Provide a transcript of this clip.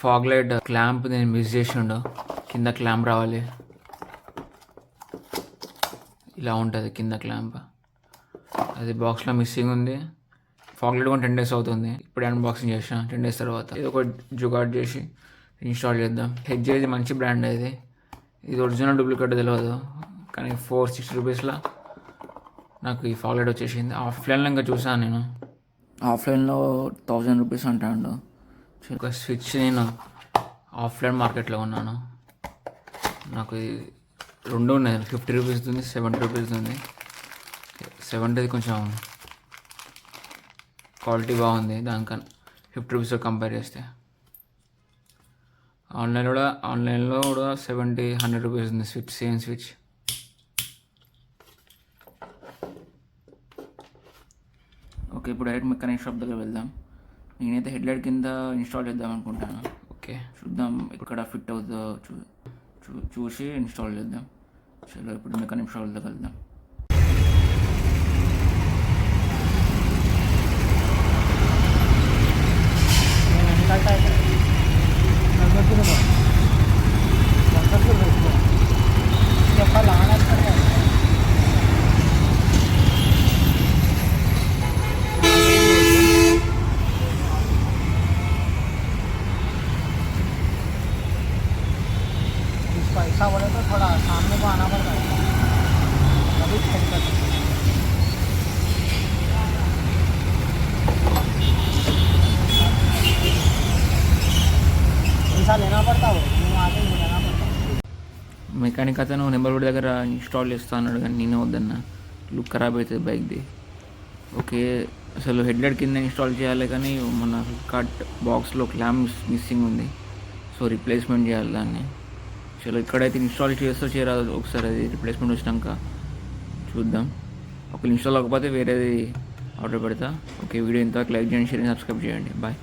Fog light clamp నేను miss చేసిండు. కింద క్లాంప్ రావాలి, ఇలా ఉంటుంది కింద క్లాంప్. అది బాక్స్లో మిస్సింగ్ ఉంది. ఫాగ్ లైట్ కూడా 10 days అవుతుంది. ఇప్పుడే అన్బాక్సింగ్ చేసిన 10 days తర్వాత. ఇది ఒక జుగాడ్ చేసి ఇన్స్టాల్ చేద్దాం. హెచ్జేది మంచి బ్రాండ్ ఇది ఒరిజినల్ డూప్లికేట్ తెలియదు, కానీ 460 రూపీస్లో నాకు ఈ ఫాగ్ లైట్ వచ్చేసింది. ఆఫ్లైన్లో ఇంకా చూసాను నేను, ఆఫ్లైన్లో 1000 రూపీస్ అంటాడు. ఒక స్విచ్ నేను ఆఫ్లైన్ మార్కెట్లో ఉన్నాను. నాకు ఇది 2 ఉన్నాయి, 50 రూపీస్ ఉంది, 70 రూపీస్ ఉంది. 70 కొంచెం క్వాలిటీ బాగుంది దానికన్నా 50 రూపీస్తో కంపేర్ చేస్తే. ఆన్లైన్లో కూడా 70-100 రూపీస్ ఉంది స్విచ్, సేమ్ స్విచ్. ఓకే, ఇప్పుడు డైరెక్ట్ మెకానిక్ షాప్ దగ్గర వెళ్దాం. నేనైతే హెడ్లైట్ కింద ఇన్స్టాల్ చేద్దాం అనుకుంటాను. ఓకే, చూద్దాం ఇక్కడ ఫిట్ అవుతుందో చూసి ఇన్స్టాల్ చేద్దాం. చలో ఇప్పుడు మెకానిక్ షాప్ దగ్గర వెళ్దాం. ऐसा बोले तो थोड़ा सामने को आना पड़ता है, तभी छेद कर सकते हैं. ऐसा लेना पड़ता हो, आगे नहीं लेना पड़ता. మెకానిక్ అతను నెంబర్ బోర్డు దగ్గర ఇన్స్టాల్ చేస్తా అన్నాడు, కానీ నేనే వద్దన్నా, లుక్ ఖరాబ్ అవుతుంది బైక్ది. ఓకే, అసలు హెడ్లైట్ కింద ఇన్స్టాల్ చేయాలి, కానీ మన ఫ్లిప్కార్ట్ బాక్స్లో క్లాంప్ మిస్సింగ్ ఉంది. సో రిప్లేస్మెంట్ చేయాలి దాన్ని. చలో ఇక్కడైతే ఇన్స్టాల్ చేయరాదు, ఒకసారి అది రిప్లేస్మెంట్ వచ్చినాక చూద్దాం. ఒకవేళ ఇన్స్టాల్ అవ్వకపోతే వేరేది ఆర్డర్ పెడతా. ఓకే, వీడియో ఇంతవరకు లైక్ చేయండి, షేర్ చేయండి, సబ్స్క్రైబ్ చేయండి. బాయ్.